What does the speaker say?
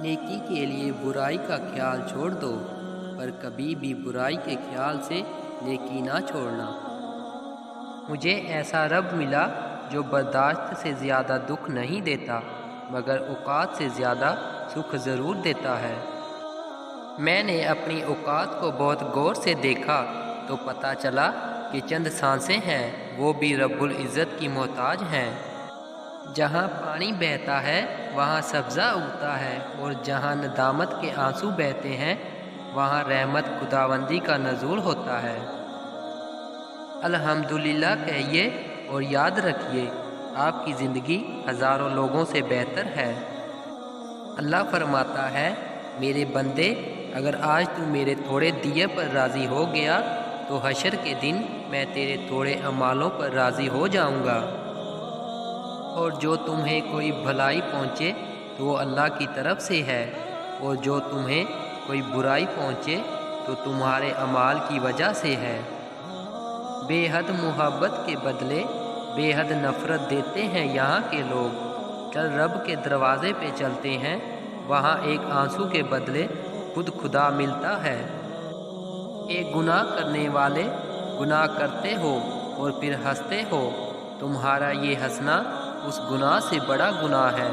نیکی کے لیے برائی کا خیال چھوڑ دو، پر کبھی بھی برائی کے خیال سے نیکی نہ چھوڑنا۔ مجھے ایسا رب ملا جو برداشت سے زیادہ دکھ نہیں دیتا، مگر اوقات سے زیادہ سکھ ضرور دیتا ہے۔ میں نے اپنی اوقات کو بہت غور سے دیکھا تو پتہ چلا کہ چند سانسیں ہیں وہ بھی رب العزت کی محتاج ہیں۔ جہاں پانی بہتا ہے وہاں سبزہ اگتا ہے، اور جہاں ندامت کے آنسو بہتے ہیں وہاں رحمت خداوندی کا نزول ہوتا ہے۔ الحمدللہ کہیے اور یاد رکھیے آپ کی زندگی ہزاروں لوگوں سے بہتر ہے۔ اللہ فرماتا ہے، میرے بندے، اگر آج تو میرے تھوڑے دیے پر راضی ہو گیا تو حشر کے دن میں تیرے تھوڑے اعمالوں پر راضی ہو جاؤں گا، اور جو تمہیں کوئی بھلائی پہنچے تو وہ اللہ کی طرف سے ہے، اور جو تمہیں کوئی برائی پہنچے تو تمہارے اعمال کی وجہ سے ہے۔ بے حد محبت کے بدلے بے حد نفرت دیتے ہیں یہاں کے لوگ۔ چل رب کے دروازے پہ چلتے ہیں، وہاں ایک آنسو کے بدلے خود خدا ملتا ہے۔ اے گناہ کرنے والے، گناہ کرتے ہو اور پھر ہنستے ہو، تمہارا یہ ہنسنا اس گناہ سے بڑا گناہ ہے۔